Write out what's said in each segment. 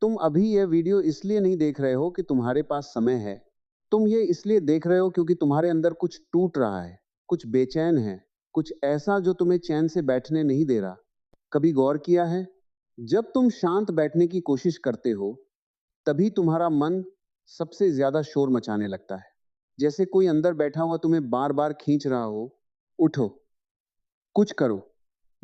तुम अभी यह वीडियो इसलिए नहीं देख रहे हो कि तुम्हारे पास समय है। तुम ये इसलिए देख रहे हो क्योंकि तुम्हारे अंदर कुछ टूट रहा है, कुछ बेचैन है, कुछ ऐसा जो तुम्हें चैन से बैठने नहीं दे रहा। कभी गौर किया है, जब तुम शांत बैठने की कोशिश करते हो, तभी तुम्हारा मन सबसे ज्यादा शोर मचाने लगता है। जैसे कोई अंदर बैठा हुआ तुम्हें बार बार खींच रहा हो, उठो, कुछ करो,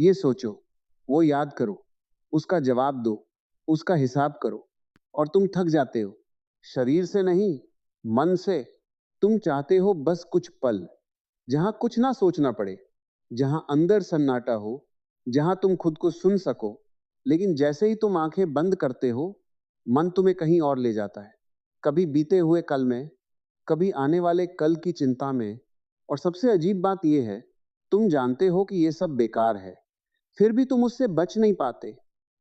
ये सोचो, वो याद करो, उसका जवाब दो, उसका हिसाब करो। और तुम थक जाते हो, शरीर से नहीं, मन से। तुम चाहते हो बस कुछ पल, जहां कुछ ना सोचना पड़े, जहां अंदर सन्नाटा हो, जहां तुम खुद को सुन सको। लेकिन जैसे ही तुम आंखें बंद करते हो, मन तुम्हें कहीं और ले जाता है। कभी बीते हुए कल में, कभी आने वाले कल की चिंता में। और सबसे अजीब बात यह है, तुम जानते हो कि यह सब बेकार है, फिर भी तुम उससे बच नहीं पाते।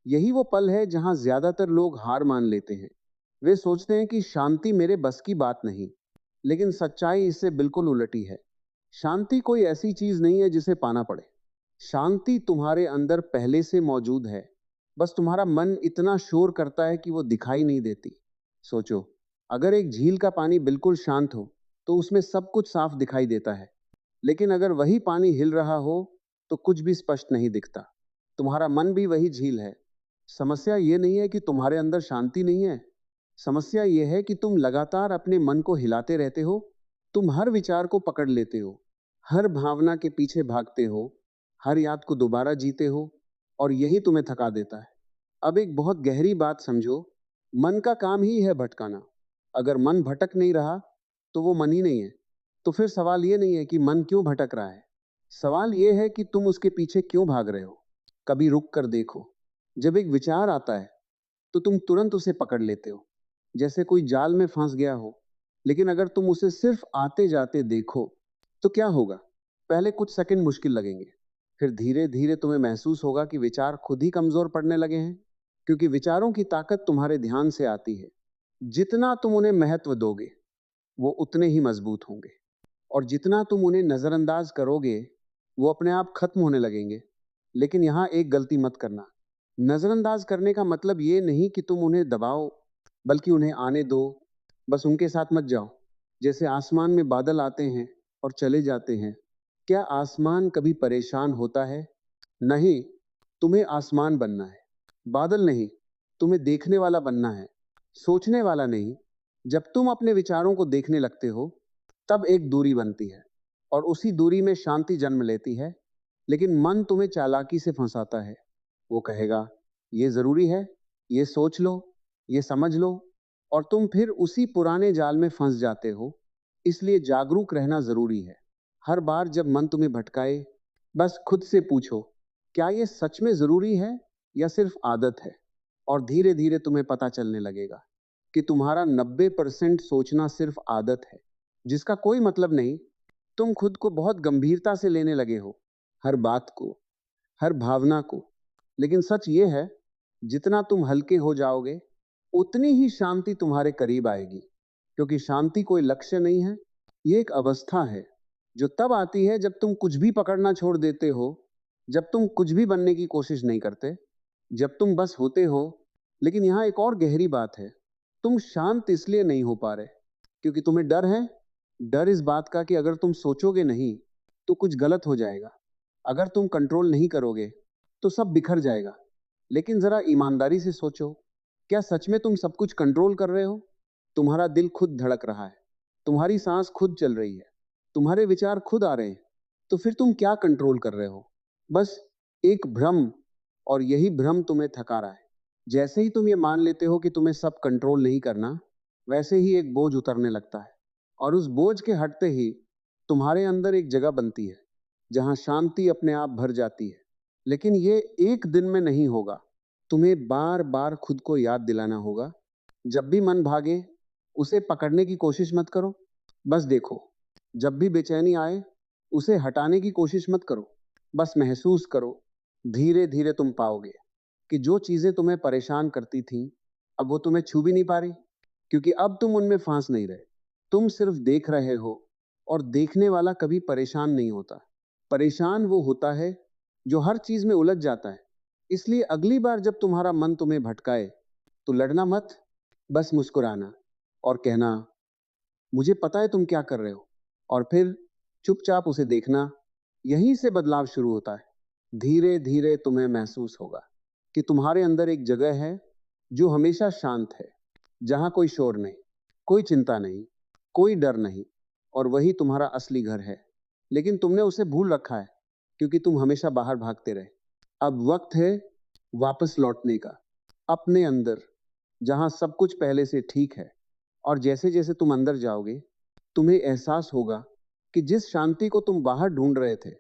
यही वो पल है जहां ज्यादातर लोग हार मान लेते हैं। वे सोचते हैं कि शांति मेरे बस की बात नहीं, लेकिन सच्चाई इससे बिल्कुल उलटी है। शांति कोई ऐसी चीज नहीं है जिसे पाना पड़े। शांति तुम्हारे अंदर पहले से मौजूद है, बस तुम्हारा मन इतना शोर करता है कि वो दिखाई नहीं देती। सोचो, अगर एक झील का पानी बिल्कुल शांत हो, तो उसमें सब कुछ साफ दिखाई देता है। लेकिन अगर वही पानी हिल रहा हो, तो कुछ भी स्पष्ट नहीं दिखता। तुम्हारा मन भी वही झील है। समस्या ये नहीं है कि तुम्हारे अंदर शांति नहीं है, समस्या यह है कि तुम लगातार अपने मन को हिलाते रहते हो। तुम हर विचार को पकड़ लेते हो, हर भावना के पीछे भागते हो, हर याद को दोबारा जीते हो, और यही तुम्हें थका देता है। अब एक बहुत गहरी बात समझो, मन का काम ही है भटकाना। अगर मन भटक नहीं रहा, तो वो मन ही नहीं है। तो फिर सवाल ये नहीं है कि मन क्यों भटक रहा है, सवाल ये है कि तुम उसके पीछे क्यों भाग रहे हो। कभी रुक कर देखो, जब एक विचार आता है, तो तुम तुरंत उसे पकड़ लेते हो, जैसे कोई जाल में फंस गया हो। लेकिन अगर तुम उसे सिर्फ आते जाते देखो, तो क्या होगा? पहले कुछ सेकंड मुश्किल लगेंगे, फिर धीरे धीरे तुम्हें महसूस होगा कि विचार खुद ही कमजोर पड़ने लगे हैं। क्योंकि विचारों की ताकत तुम्हारे ध्यान से आती है। जितना तुम उन्हें महत्व दोगे, वो उतने ही मजबूत होंगे। और जितना तुम उन्हें नजरअंदाज करोगे, वो अपने आप खत्म होने लगेंगे। लेकिन यहां एक गलती मत करना। नजरअंदाज करने का मतलब ये नहीं कि तुम उन्हें दबाओ, बल्कि उन्हें आने दो। बस उनके साथ मत जाओ। जैसे आसमान में बादल आते हैं और चले जाते हैं। क्या आसमान कभी परेशान होता है? नहीं। तुम्हें आसमान बनना है, बादल नहीं। तुम्हें देखने वाला बनना है, सोचने वाला नहीं। जब तुम अपने विचारों को देखने लगते हो, तब एक दूरी बनती है, और उसी दूरी में शांति जन्म लेती है। लेकिन मन तुम्हें चालाकी से फंसाता है। वो कहेगा, ये जरूरी है, ये सोच लो, ये समझ लो। और तुम फिर उसी पुराने जाल में फंस जाते हो। इसलिए जागरूक रहना जरूरी है। हर बार जब मन तुम्हें भटकाए, बस खुद से पूछो, क्या ये सच में जरूरी है या सिर्फ आदत है? और धीरे धीरे तुम्हें पता चलने लगेगा कि तुम्हारा 90% सोचना सिर्फ आदत है, जिसका कोई मतलब नहीं। तुम खुद को बहुत गंभीरता से लेने लगे हो, हर बात को, हर भावना को। लेकिन सच ये है, जितना तुम हल्के हो जाओगे, उतनी ही शांति तुम्हारे करीब आएगी। क्योंकि शांति कोई लक्ष्य नहीं है, ये एक अवस्था है, जो तब आती है जब तुम कुछ भी पकड़ना छोड़ देते हो, जब तुम कुछ भी बनने की कोशिश नहीं करते, जब तुम बस होते हो। लेकिन यहां एक और गहरी बात है, तुम शांत इसलिए नहीं हो पा रहे क्योंकि तुम्हें डर है। डर इस बात का कि अगर तुम सोचोगे नहीं, तो कुछ गलत हो जाएगा। अगर तुम कंट्रोल नहीं करोगे, तो सब बिखर जाएगा। लेकिन जरा ईमानदारी से सोचो, क्या सच में तुम सब कुछ कंट्रोल कर रहे हो? तुम्हारा दिल खुद धड़क रहा है, तुम्हारी सांस खुद चल रही है, तुम्हारे विचार खुद आ रहे हैं। तो फिर तुम क्या कंट्रोल कर रहे हो? बस एक भ्रम। और यही भ्रम तुम्हें थका रहा है। जैसे ही तुम ये मान लेते हो कि तुम्हें सब कंट्रोल नहीं करना, वैसे ही एक बोझ उतरने लगता है। और उस बोझ के हटते ही तुम्हारे अंदर एक जगह बनती है, जहां शांति अपने आप भर जाती है। लेकिन ये एक दिन में नहीं होगा। तुम्हें बार बार खुद को याद दिलाना होगा। जब भी मन भागे, उसे पकड़ने की कोशिश मत करो, बस देखो। जब भी बेचैनी आए, उसे हटाने की कोशिश मत करो, बस महसूस करो। धीरे धीरे तुम पाओगे कि जो चीजें तुम्हें परेशान करती थीं, अब वो तुम्हें छू भी नहीं पा रही। क्योंकि अब तुम उनमें फांस नहीं रहे, तुम सिर्फ देख रहे हो। और देखने वाला कभी परेशान नहीं होता। परेशान वो होता है जो हर चीज में उलझ जाता है। इसलिए अगली बार जब तुम्हारा मन तुम्हें भटकाए, तो लड़ना मत, बस मुस्कुराना और कहना, मुझे पता है तुम क्या कर रहे हो, और फिर चुपचाप उसे देखना। यहीं से बदलाव शुरू होता है। धीरे धीरे तुम्हें महसूस होगा कि तुम्हारे अंदर एक जगह है जो हमेशा शांत है, जहां कोई शोर नहीं, कोई चिंता नहीं, कोई डर नहीं, और वही तुम्हारा असली घर है। लेकिन तुमने उसे भूल रखा है क्योंकि तुम हमेशा बाहर भागते रहे। अब वक्त है वापस लौटने का, अपने अंदर, जहां सब कुछ पहले से ठीक है। और जैसे जैसे तुम अंदर जाओगे, तुम्हें एहसास होगा कि जिस शांति को तुम बाहर ढूंढ रहे थे,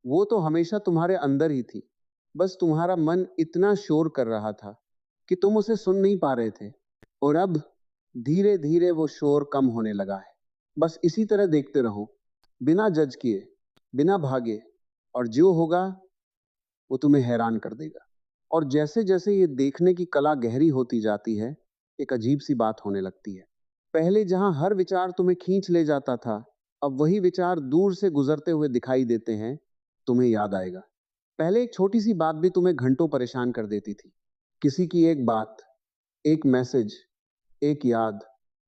वो तो हमेशा तुम्हारे अंदर ही थी। बस तुम्हारा मन इतना शोर कर रहा था कि तुम उसे सुन नहीं पा रहे थे। और अब धीरे धीरे वो शोर कम होने लगा है। बस इसी तरह देखते रहो, बिना जज किए, बिना भागे, और जो होगा वो तुम्हें हैरान कर देगा। और जैसे जैसे ये देखने की कला गहरी होती जाती है, एक अजीब सी बात होने लगती है। पहले जहां हर विचार तुम्हें खींच ले जाता था, अब वही विचार दूर से गुजरते हुए दिखाई देते हैं। तुम्हें याद आएगा, पहले एक छोटी सी बात भी तुम्हें घंटों परेशान कर देती थी। किसी की एक बात, एक मैसेज, एक याद,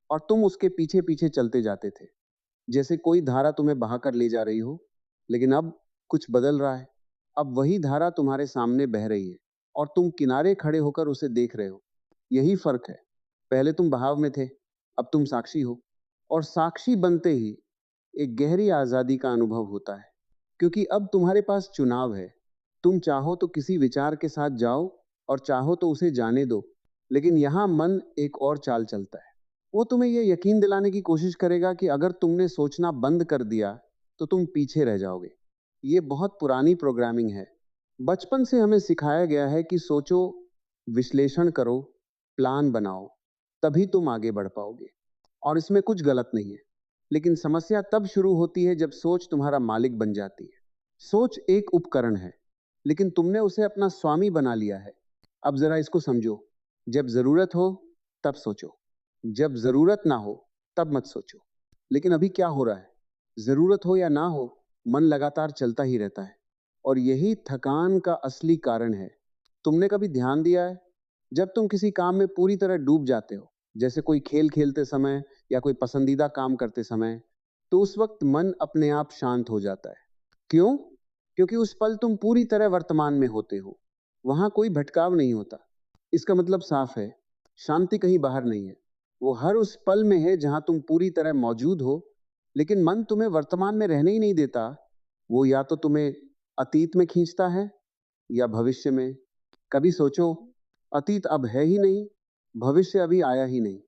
और तुम उसके पीछे पीछे चलते जाते थे, जैसे कोई धारा तुम्हें बहाकर ले जा रही हो। लेकिन अब कुछ बदल रहा है। अब वही धारा तुम्हारे सामने बह रही है और तुम किनारे खड़े होकर उसे देख रहे हो। यही फर्क है, पहले तुम बहाव में थे, अब तुम साक्षी हो। और साक्षी बनते ही एक गहरी आजादी का अनुभव होता है, क्योंकि अब तुम्हारे पास चुनाव है। तुम चाहो तो किसी विचार के साथ जाओ और चाहो तो उसे जाने दो। लेकिन यहां मन एक और चाल चलता है। वो तुम्हें यह यकीन दिलाने की कोशिश करेगा कि अगर तुमने सोचना बंद कर दिया तो तुम पीछे रह जाओगे। ये बहुत पुरानी प्रोग्रामिंग है। बचपन से हमें सिखाया गया है कि सोचो, विश्लेषण करो, प्लान बनाओ, तभी तुम आगे बढ़ पाओगे। और इसमें कुछ गलत नहीं है। लेकिन समस्या तब शुरू होती है जब सोच तुम्हारा मालिक बन जाती है। सोच एक उपकरण है, लेकिन तुमने उसे अपना स्वामी बना लिया है। अब जरा इसको समझो, जब जरूरत हो तब सोचो, जब जरूरत ना हो तब मत सोचो। लेकिन अभी क्या हो रहा है, जरूरत हो या ना हो, मन लगातार चलता ही रहता है। और यही थकान का असली कारण है। तुमने कभी ध्यान दिया है, जब तुम किसी काम में पूरी तरह डूब जाते हो, जैसे कोई खेल खेलते समय या कोई पसंदीदा काम करते समय, तो उस वक्त मन अपने आप शांत हो जाता है। क्यों? क्योंकि उस पल तुम पूरी तरह वर्तमान में होते हो। वहां कोई भटकाव नहीं होता। इसका मतलब साफ है, शांति कहीं बाहर नहीं है, वो हर उस पल में है जहां तुम पूरी तरह मौजूद हो। लेकिन मन तुम्हें वर्तमान में रहने ही नहीं देता। वो या तो तुम्हें अतीत में खींचता है या भविष्य में। कभी सोचो, अतीत अब है ही नहीं, भविष्य अभी आया ही नहीं,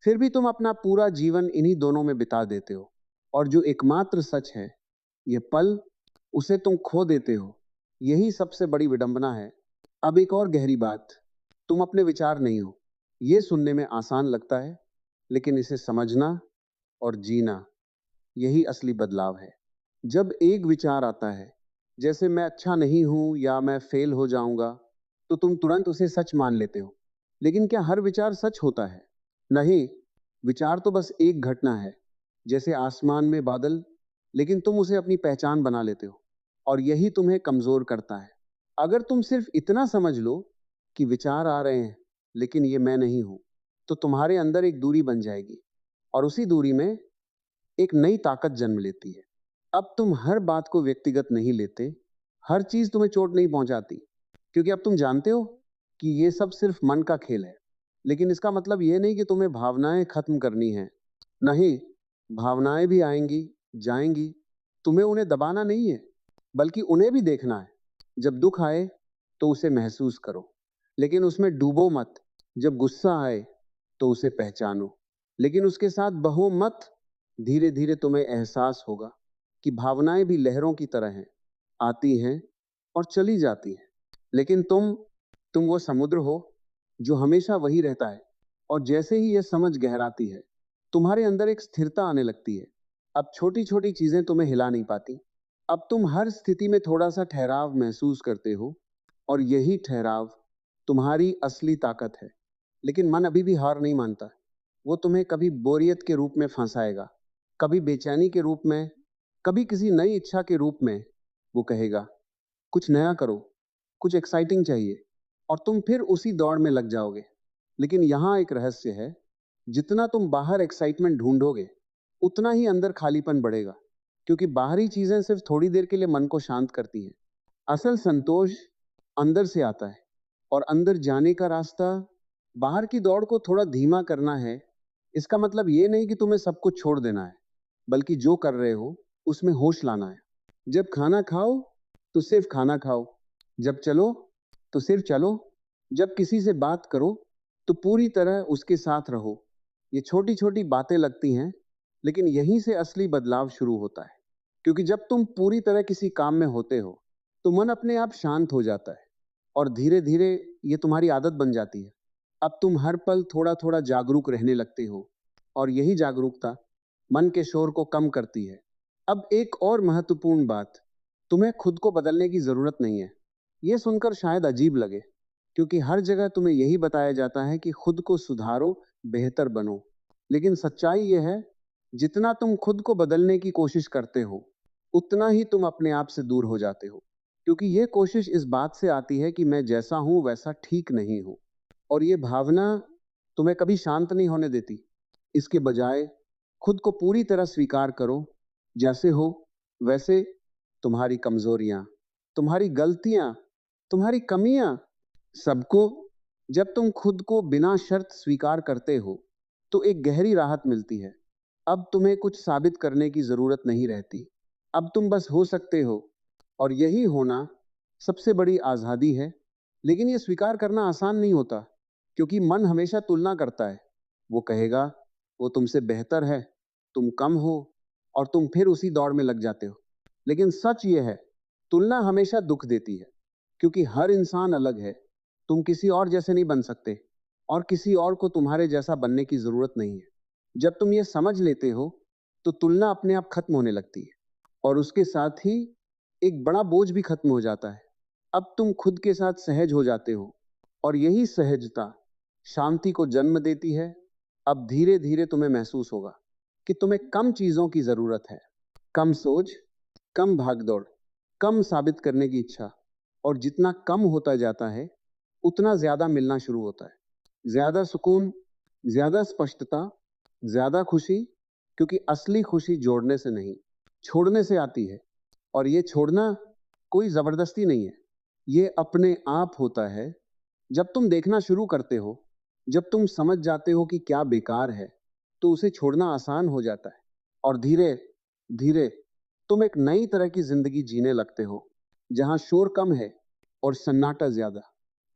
फिर भी तुम अपना पूरा जीवन इन्हीं दोनों में बिता देते हो। और जो एकमात्र सच है, ये पल, उसे तुम खो देते हो। यही सबसे बड़ी विडंबना है। अब एक और गहरी बात, तुम अपने विचार नहीं हो। ये सुनने में आसान लगता है, लेकिन इसे समझना और जीना, यही असली बदलाव है। जब एक विचार आता है, जैसे मैं अच्छा नहीं हूं या मैं फेल हो जाऊंगा, तो तुम तुरंत उसे सच मान लेते हो। लेकिन क्या हर विचार सच होता है? नहीं। विचार तो बस एक घटना है, जैसे आसमान में बादल, लेकिन तुम उसे अपनी पहचान बना लेते हो। और यही तुम्हें कमजोर करता है। अगर तुम सिर्फ इतना समझ लो कि विचार आ रहे हैं, लेकिन ये मैं नहीं हूं, तो तुम्हारे अंदर एक दूरी बन जाएगी। और उसी दूरी में एक नई ताकत जन्म लेती है। अब तुम हर बात को व्यक्तिगत नहीं लेते, हर चीज तुम्हें चोट नहीं पहुंचाती, क्योंकि अब तुम जानते हो कि ये सब सिर्फ मन का खेल है। लेकिन इसका मतलब ये नहीं कि तुम्हें भावनाएं खत्म करनी है। नहीं, भावनाएं भी आएंगी, जाएंगी। तुम्हें उन्हें दबाना नहीं है, बल्कि उन्हें भी देखना है। जब दुख आए तो उसे महसूस करो, लेकिन उसमें डूबो मत। जब गुस्सा आए तो उसे पहचानो, लेकिन उसके साथ बहो मत। धीरे धीरे तुम्हें एहसास होगा कि भावनाएं भी लहरों की तरह हैं, आती हैं और चली जाती हैं। लेकिन तुम वो समुद्र हो जो हमेशा वही रहता है। और जैसे ही यह समझ गहराती है, तुम्हारे अंदर एक स्थिरता आने लगती है। अब छोटी छोटी चीजें तुम्हें हिला नहीं पाती। अब तुम हर स्थिति में थोड़ा सा ठहराव महसूस करते हो, और यही ठहराव तुम्हारी असली ताकत है। लेकिन मन अभी भी हार नहीं मानता। वो तुम्हें कभी बोरियत के रूप में फंसाएगा, कभी बेचैनी के रूप में, कभी किसी नई इच्छा के रूप में। वो कहेगा, कुछ नया करो, कुछ एक्साइटिंग चाहिए, और तुम फिर उसी दौड़ में लग जाओगे। लेकिन यहाँ एक रहस्य है, जितना तुम बाहर एक्साइटमेंट ढूंढोगे, उतना ही अंदर खालीपन बढ़ेगा, क्योंकि बाहरी चीजें सिर्फ थोड़ी देर के लिए मन को शांत करती हैं। असल संतोष अंदर से आता है, और अंदर जाने का रास्ता बाहर की दौड़ को थोड़ा धीमा करना है। इसका मतलब ये नहीं कि तुम्हें सब कुछ छोड़ देना है, बल्कि जो कर रहे हो उसमें होश लाना है। जब खाना खाओ तो सिर्फ खाना खाओ, जब चलो तो सिर्फ चलो, जब किसी से बात करो तो पूरी तरह उसके साथ रहो। ये छोटी छोटी बातें लगती हैं, लेकिन यहीं से असली बदलाव शुरू होता है, क्योंकि जब तुम पूरी तरह किसी काम में होते हो तो मन अपने आप शांत हो जाता है, और धीरे धीरे ये तुम्हारी आदत बन जाती है। अब तुम हर पल थोड़ा थोड़ा जागरूक रहने लगते हो, और यही जागरूकता मन के शोर को कम करती है। अब एक और महत्वपूर्ण बात, तुम्हें खुद को बदलने की जरूरत नहीं है। यह सुनकर शायद अजीब लगे, क्योंकि हर जगह तुम्हें यही बताया जाता है कि खुद को सुधारो, बेहतर बनो। लेकिन सच्चाई यह है, जितना तुम खुद को बदलने की कोशिश करते हो, उतना ही तुम अपने आप से दूर हो जाते हो, क्योंकि यह कोशिश इस बात से आती है कि मैं जैसा हूं वैसा ठीक नहीं हूं। और यह भावना तुम्हें कभी शांत नहीं होने देती। इसके बजाय खुद को पूरी तरह स्वीकार करो, जैसे हो वैसे। तुम्हारी कमजोरियां, तुम्हारी गलतियां, तुम्हारी कमियां, सबको। जब तुम खुद को बिना शर्त स्वीकार करते हो तो एक गहरी राहत मिलती है। अब तुम्हें कुछ साबित करने की जरूरत नहीं रहती। अब तुम बस हो सकते हो, और यही होना सबसे बड़ी आजादी है। लेकिन यह स्वीकार करना आसान नहीं होता, क्योंकि मन हमेशा तुलना करता है। वो कहेगा वो तुमसे बेहतर है, तुम कम हो, और तुम फिर उसी दौड़ में लग जाते हो। लेकिन सच यह है, तुलना हमेशा दुख देती है, क्योंकि हर इंसान अलग है। तुम किसी और जैसे नहीं बन सकते, और किसी और को तुम्हारे जैसा बनने की जरूरत नहीं है। जब तुम ये समझ लेते हो तो तुलना अपने आप खत्म होने लगती है, और उसके साथ ही एक बड़ा बोझ भी खत्म हो जाता है। अब तुम खुद के साथ सहज हो जाते हो, और यही सहजता शांति को जन्म देती है। अब धीरे धीरे तुम्हें महसूस होगा कि तुम्हें कम चीजों की जरूरत है, कम सोच, कम भागदौड़, कम साबित करने की इच्छा। और जितना कम होता जाता है, उतना ज्यादा मिलना शुरू होता है। ज्यादा सुकून, ज्यादा स्पष्टता, ज्यादा खुशी, क्योंकि असली खुशी जोड़ने से नहीं, छोड़ने से आती है। और ये छोड़ना कोई जबरदस्ती नहीं है, ये अपने आप होता है। जब तुम देखना शुरू करते हो, जब तुम समझ जाते हो कि क्या बेकार है, तो उसे छोड़ना आसान हो जाता है। और धीरे धीरे तुम एक नई तरह की जिंदगी जीने लगते हो, जहां शोर कम है और सन्नाटा ज्यादा,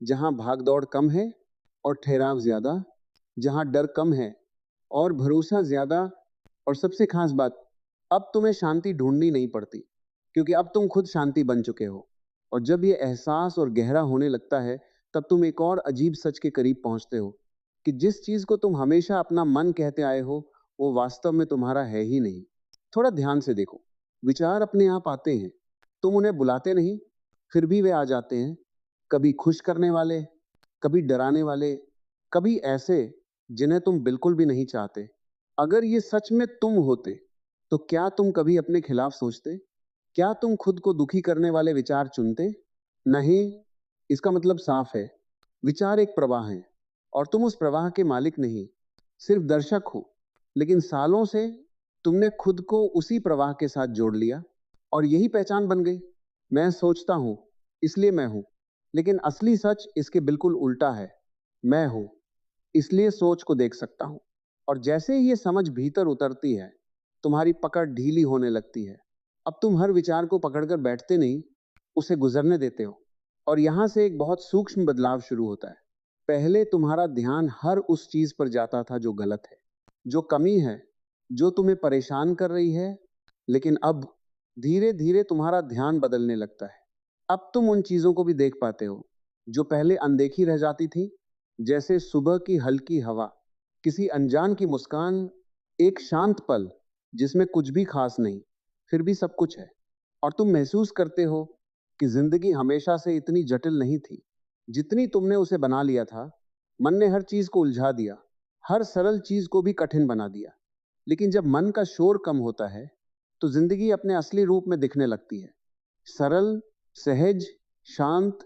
जहां भागदौड़ कम है और ठहराव ज्यादा, जहां डर कम है और भरोसा ज्यादा। और सबसे खास बात, अब तुम्हें शांति ढूंढनी नहीं पड़ती, क्योंकि अब तुम खुद शांति बन चुके हो। और जब ये एहसास और गहरा होने लगता है, तब तुम एक और अजीब सच के करीब पहुंचते हो, कि जिस चीज को तुम हमेशा अपना मन कहते आए हो, वो वास्तव में तुम्हारा है ही नहीं। थोड़ा ध्यान से देखो, विचार अपने आप आते हैं, तुम उन्हें बुलाते नहीं, फिर भी वे आ जाते हैं। कभी खुश करने वाले, कभी डराने वाले, कभी ऐसे जिन्हें तुम बिल्कुल भी नहीं चाहते। अगर ये सच में तुम होते, तो क्या तुम कभी अपने खिलाफ सोचते? क्या तुम खुद को दुखी करने वाले विचार चुनते? नहीं। इसका मतलब साफ है, विचार एक प्रवाह है, और तुम उस प्रवाह के मालिक नहीं, सिर्फ दर्शक हो। लेकिन सालों से तुमने खुद को उसी प्रवाह के साथ जोड़ लिया, और यही पहचान बन गई। मैं सोचता हूं, इसलिए मैं हूं। लेकिन असली सच इसके बिल्कुल उल्टा है। मैं हूं, इसलिए सोच को देख सकता हूं। और जैसे ही ये समझ भीतर उतरती है, तुम्हारी पकड़ ढीली होने लगती है। अब तुम हर विचार को पकड़कर बैठते नहीं, उसे गुजरने देते हो। और यहां से एक बहुत सूक्ष्म बदलाव शुरू होता है। पहले तुम्हारा ध्यान हर उस चीज पर जाता था जो गलत है, जो कमी है, जो तुम्हें परेशान कर रही है। लेकिन अब धीरे धीरे तुम्हारा ध्यान बदलने लगता है। अब तुम उन चीजों को भी देख पाते हो जो पहले अनदेखी रह जाती थी, जैसे सुबह की हल्की हवा, किसी अनजान की मुस्कान, एक शांत पल जिसमें कुछ भी खास नहीं, फिर भी सब कुछ है। और तुम महसूस करते हो कि जिंदगी हमेशा से इतनी जटिल नहीं थी, जितनी तुमने उसे बना लिया था। मन ने हर चीज को उलझा दिया, हर सरल चीज को भी कठिन बना दिया। लेकिन जब मन का शोर कम होता है, तो जिंदगी अपने असली रूप में दिखने लगती है, सरल, सहज, शांत।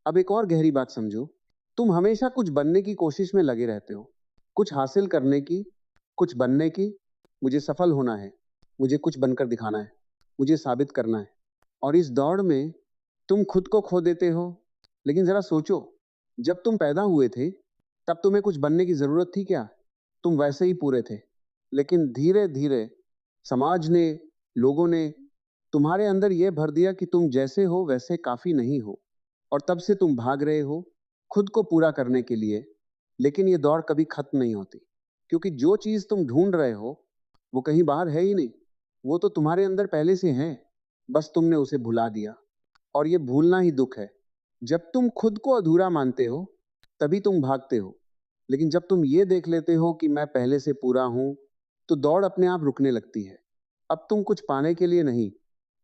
अब एक और गहरी बात समझो, तुम हमेशा कुछ बनने की कोशिश में लगे रहते हो, कुछ हासिल करने की, कुछ बनने की। मुझे सफल होना है, मुझे कुछ बनकर दिखाना है, मुझे साबित करना है। और इस दौड़ में तुम खुद को खो देते हो। लेकिन जरा सोचो, जब तुम पैदा हुए थे तब तुम्हें कुछ बनने की जरूरत थी क्या? तुम वैसे ही पूरे थे। लेकिन धीरे धीरे समाज ने, लोगों ने तुम्हारे अंदर यह भर दिया कि तुम जैसे हो वैसे काफी नहीं हो। और तब से तुम भाग रहे हो खुद को पूरा करने के लिए। लेकिन ये दौड़ कभी खत्म नहीं होती, क्योंकि जो चीज तुम ढूंढ रहे हो वो कहीं बाहर है ही नहीं। वो तो तुम्हारे अंदर पहले से है, बस तुमने उसे भुला दिया। और ये भूलना ही दुख है। जब तुम खुद को अधूरा मानते हो तभी तुम भागते हो। लेकिन जब तुम ये देख लेते हो कि मैं पहले से पूरा हूं, तो दौड़ अपने आप रुकने लगती है। अब तुम कुछ पाने के लिए नहीं,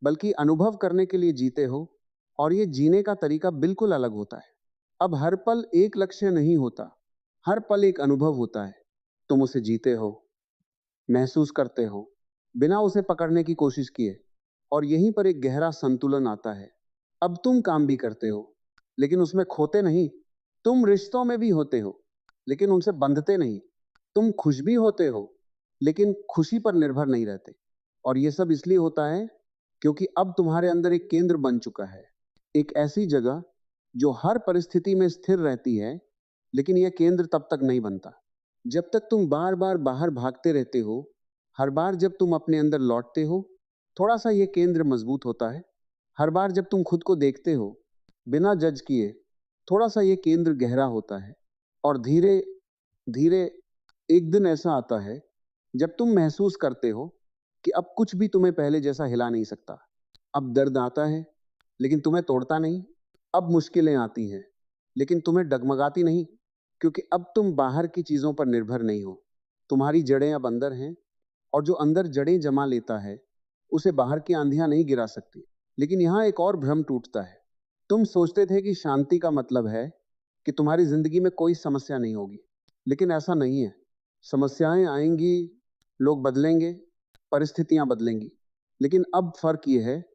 बल्कि अनुभव करने के लिए जीते हो। और ये जीने का तरीका बिल्कुल अलग होता है। अब हर पल एक लक्ष्य नहीं होता, हर पल एक अनुभव होता है। तुम उसे जीते हो, महसूस करते हो, बिना उसे पकड़ने की कोशिश किए। और यहीं पर एक गहरा संतुलन आता है। अब तुम काम भी करते हो, लेकिन उसमें खोते नहीं। तुम रिश्तों में भी होते हो, लेकिन उनसे बंधते नहीं। तुम खुश भी होते हो, लेकिन खुशी पर निर्भर नहीं रहते। और ये सब इसलिए होता है क्योंकि अब तुम्हारे अंदर एक केंद्र बन चुका है, एक ऐसी जगह जो हर परिस्थिति में स्थिर रहती है। लेकिन यह केंद्र तब तक नहीं बनता जब तक तुम बार बार बाहर भागते रहते हो। हर बार जब तुम अपने अंदर लौटते हो, थोड़ा सा यह केंद्र मजबूत होता है। हर बार जब तुम खुद को देखते हो बिना जज किए, थोड़ा सा ये केंद्र गहरा होता है। और धीरे धीरे एक दिन ऐसा आता है जब तुम महसूस करते हो कि अब कुछ भी तुम्हें पहले जैसा हिला नहीं सकता। अब दर्द आता है, लेकिन तुम्हें तोड़ता नहीं। अब मुश्किलें आती हैं, लेकिन तुम्हें डगमगाती नहीं, क्योंकि अब तुम बाहर की चीजों पर निर्भर नहीं हो। तुम्हारी जड़ें अब अंदर हैं। और जो अंदर जड़ें जमा लेता है, उसे बाहर की आंधियां नहीं गिरा सकती। लेकिन यहां एक और भ्रम टूटता है। तुम सोचते थे कि शांति का मतलब है कि तुम्हारी जिंदगी में कोई समस्या नहीं होगी। लेकिन ऐसा नहीं है। समस्याएं आएंगी, लोग बदलेंगे, परिस्थितियां बदलेंगी। लेकिन अब फर्क यह है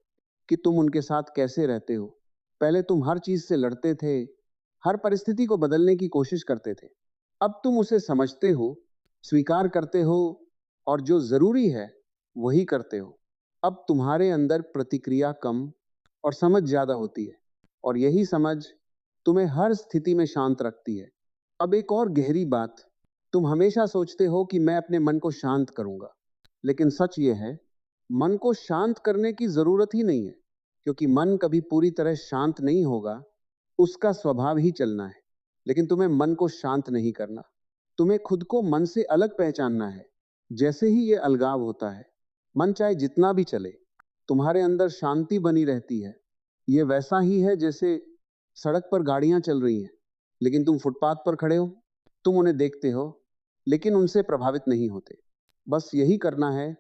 कि तुम उनके साथ कैसे रहते हो। पहले तुम हर चीज से लड़ते थे, हर परिस्थिति को बदलने की कोशिश करते थे। अब तुम उसे समझते हो, स्वीकार करते हो, और जो जरूरी है वही करते हो। अब तुम्हारे अंदर प्रतिक्रिया कम और समझ ज्यादा होती है। और यही समझ तुम्हें हर स्थिति में शांत रखती है। अब एक और गहरी बात, तुम हमेशा सोचते हो कि मैं अपने मन को शांत करूंगा। लेकिन सच यह है, मन को शांत करने की जरूरत ही नहीं है, क्योंकि मन कभी पूरी तरह शांत नहीं होगा। उसका स्वभाव ही चलना है। लेकिन तुम्हें मन को शांत नहीं करना, तुम्हें खुद को मन से अलग पहचानना है। जैसे ही ये अलगाव होता है, मन चाहे जितना भी चले, तुम्हारे अंदर शांति बनी रहती है। ये वैसा ही है जैसे सड़क पर गाड़ियां चल रही हैं, लेकिन तुम फुटपाथ पर खड़े हो। तुम उन्हें देखते हो, लेकिन उनसे प्रभावित नहीं होते। बस यही करना है,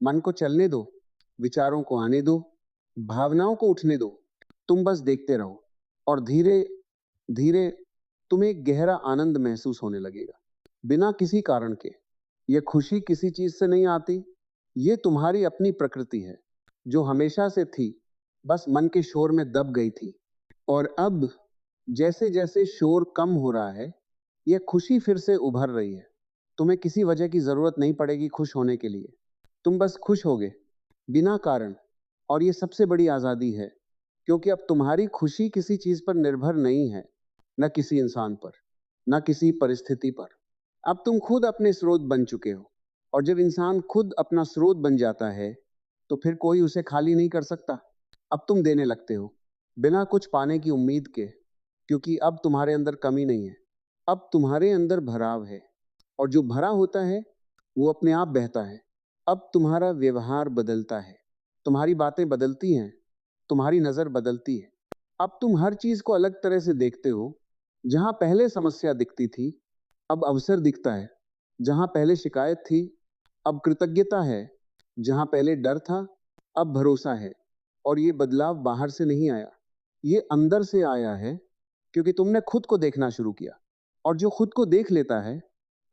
मन को चलने दो, विचारों को आने दो, भावनाओं को उठने दो। तुम बस देखते रहो। और धीरे धीरे तुम्हें एक गहरा आनंद महसूस होने लगेगा, बिना किसी कारण के। यह खुशी किसी चीज से नहीं आती, ये तुम्हारी अपनी प्रकृति है, जो हमेशा से थी, बस मन के शोर में दब गई थी। और अब जैसे जैसे शोर कम हो रहा है, यह खुशी फिर से उभर रही है। तुम्हें किसी वजह की जरूरत नहीं पड़ेगी खुश होने के लिए। तुम बस खुश होगे, बिना कारण। और ये सबसे बड़ी आजादी है, क्योंकि अब तुम्हारी खुशी किसी चीज पर निर्भर नहीं है, न किसी इंसान पर, न किसी परिस्थिति पर। अब तुम खुद अपने स्रोत बन चुके हो। और जब इंसान खुद अपना स्रोत बन जाता है, तो फिर कोई उसे खाली नहीं कर सकता। अब तुम देने लगते हो, बिना कुछ पाने की उम्मीद के, क्योंकि अब तुम्हारे अंदर कमी नहीं है, अब तुम्हारे अंदर भराव है। और जो भरा होता है वो अपने आप बहता है। अब तुम्हारा व्यवहार बदलता है, तुम्हारी बातें बदलती हैं, तुम्हारी नजर बदलती है। अब तुम हर चीज को अलग तरह से देखते हो। जहां पहले समस्या दिखती थी, अब अवसर दिखता है। जहां पहले शिकायत थी, अब कृतज्ञता है। जहां पहले डर था, अब भरोसा है। और ये बदलाव बाहर से नहीं आया, ये अंदर से आया है, क्योंकि तुमने खुद को देखना शुरू किया। और जो खुद को देख लेता है,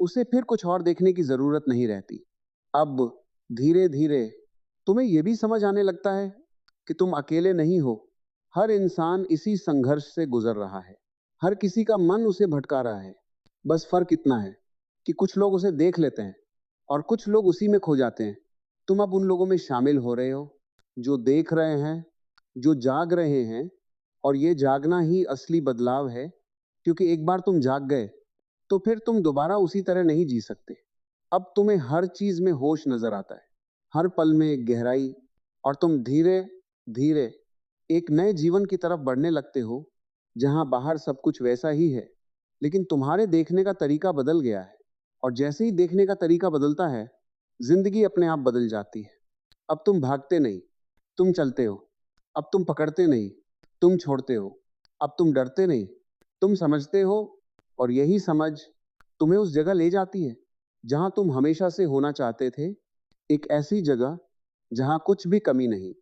उसे फिर कुछ और देखने की जरूरत नहीं रहती। अब धीरे धीरे तुम्हें यह भी समझ आने लगता है कि तुम अकेले नहीं हो। हर इंसान इसी संघर्ष से गुजर रहा है। हर किसी का मन उसे भटका रहा है। बस फर्क इतना है कि कुछ लोग उसे देख लेते हैं और कुछ लोग उसी में खो जाते हैं। तुम अब उन लोगों में शामिल हो रहे हो जो देख रहे हैं, जो जाग रहे हैं, और ये जागना ही असली बदलाव है, क्योंकि एक बार तुम जाग गए तो फिर तुम दोबारा उसी तरह नहीं जी सकते। अब तुम्हें हर चीज में होश नजर आता है, हर पल में एक गहराई, और तुम धीरे धीरे एक नए जीवन की तरफ बढ़ने लगते हो जहां बाहर सब कुछ वैसा ही है, लेकिन तुम्हारे देखने का तरीका बदल गया है। और जैसे ही देखने का तरीका बदलता है, जिंदगी अपने आप बदल जाती है। अब तुम भागते नहीं, तुम चलते हो। अब तुम पकड़ते नहीं, तुम छोड़ते हो। अब तुम डरते नहीं, तुम समझते हो। और यही समझ तुम्हें उस जगह ले जाती है जहां तुम हमेशा से होना चाहते थे। एक ऐसी जगह जहां कुछ भी कमी नहीं,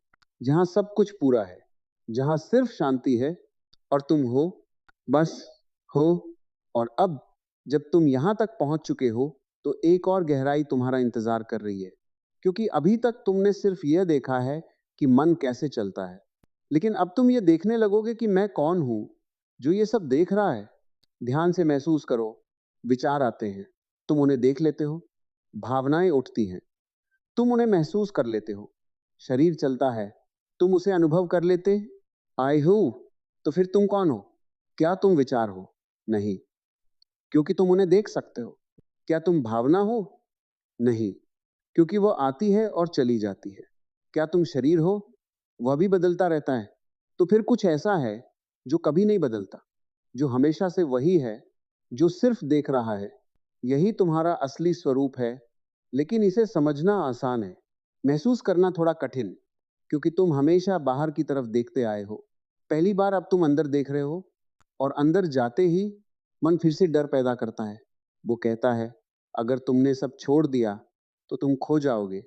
जहां सब कुछ पूरा है, जहां सिर्फ शांति है और तुम हो, बस हो। और अब जब तुम यहां तक पहुंच चुके हो, तो एक और गहराई तुम्हारा इंतजार कर रही है, क्योंकि अभी तक तुमने सिर्फ यह देखा है कि मन कैसे चलता है, लेकिन अब तुम ये देखने लगोगे कि मैं कौन हूं जो ये सब देख रहा है। ध्यान से महसूस करो। विचार आते हैं, तुम उन्हें देख लेते हो। भावनाएं उठती हैं, तुम उन्हें महसूस कर लेते हो। शरीर चलता है, तुम उसे अनुभव कर लेते। आई हूं। तो फिर तुम कौन हो? क्या तुम विचार हो? नहीं, क्योंकि तुम उन्हें देख सकते हो। क्या तुम भावना हो? नहीं, क्योंकि वो आती है और चली जाती है। क्या तुम शरीर हो? वह भी बदलता रहता है। तो फिर कुछ ऐसा है जो कभी नहीं बदलता, जो हमेशा से वही है, जो सिर्फ देख रहा है। यही तुम्हारा असली स्वरूप है, लेकिन इसे समझना आसान है, महसूस करना थोड़ा कठिन, क्योंकि तुम हमेशा बाहर की तरफ देखते आए हो। पहली बार अब तुम अंदर देख रहे हो, और अंदर जाते ही मन फिर से डर पैदा करता है। वो कहता है, अगर तुमने सब छोड़ दिया तो तुम खो जाओगे।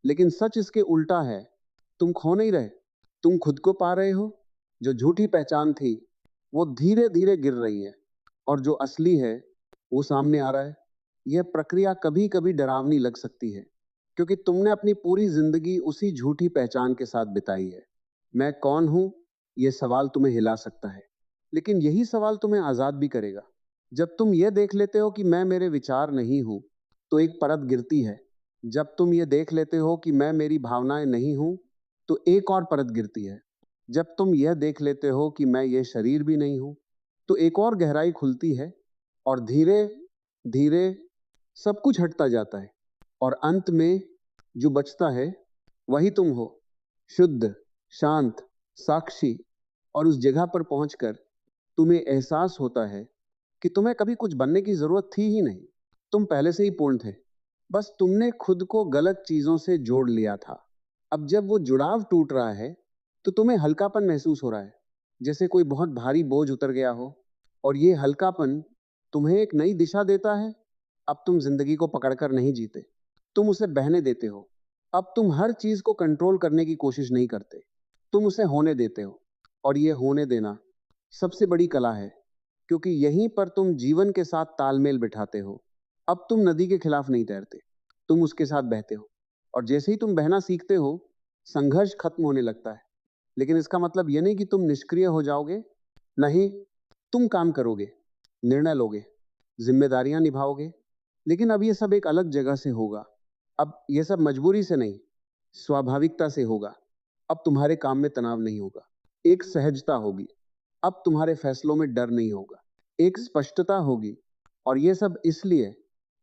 लेकिन सच इसके उल्टा है, तुम खो नहीं रहे, तुम खुद को पा रहे हो। जो झूठी पहचान थी वो धीरे धीरे गिर रही है, और जो असली है वो सामने आ रहा है। यह प्रक्रिया कभी कभी डरावनी लग सकती है, क्योंकि तुमने अपनी पूरी जिंदगी उसी झूठी पहचान के साथ बिताई है। मैं कौन हूं? यह सवाल तुम्हें हिला सकता है, लेकिन यही सवाल तुम्हें आजाद भी करेगा। जब तुम यह देख लेते हो कि मैं मेरे विचार नहीं हूं, तो एक परत गिरती है। जब तुम ये देख लेते हो कि मैं मेरी भावनाएं नहीं हूं, तो एक और परत गिरती है। जब तुम यह देख लेते हो कि मैं ये शरीर भी नहीं हूं, तो एक और गहराई खुलती है। और धीरे धीरे सब कुछ हटता जाता है, और अंत में जो बचता है वही तुम हो, शुद्ध, शांत, साक्षी। और उस जगह पर पहुंचकर तुम्हें एहसास होता है कि तुम्हें कभी कुछ बनने की जरूरत थी ही नहीं। तुम पहले से ही पूर्ण थे, बस तुमने खुद को गलत चीजों से जोड़ लिया था। अब जब वो जुड़ाव टूट रहा है, तो तुम्हें हल्कापन महसूस हो रहा है, जैसे कोई बहुत भारी बोझ उतर गया हो। और ये हल्कापन तुम्हें एक नई दिशा देता है। अब तुम जिंदगी को पकड़कर नहीं जीते, तुम उसे बहने देते हो। अब तुम हर चीज को कंट्रोल करने की कोशिश नहीं करते, तुम उसे होने देते हो। और ये होने देना सबसे बड़ी कला है, क्योंकि यहीं पर तुम जीवन के साथ तालमेल बिठाते हो। अब तुम नदी के खिलाफ नहीं तैरते, तुम उसके साथ बहते हो। और जैसे ही तुम बहना सीखते हो, संघर्ष खत्म होने लगता है। लेकिन इसका मतलब यह नहीं कि तुम निष्क्रिय हो जाओगे। नहीं, तुम काम करोगे, निर्णय लोगे, जिम्मेदारियां निभाओगे। लेकिन अब ये सब एक अलग जगह से होगा। अब ये सब मजबूरी से नहीं, स्वाभाविकता से होगा। अब तुम्हारे काम में तनाव नहीं होगा, एक सहजता होगी। अब तुम्हारे फैसलों में डर नहीं होगा, एक स्पष्टता होगी। और ये सब इसलिए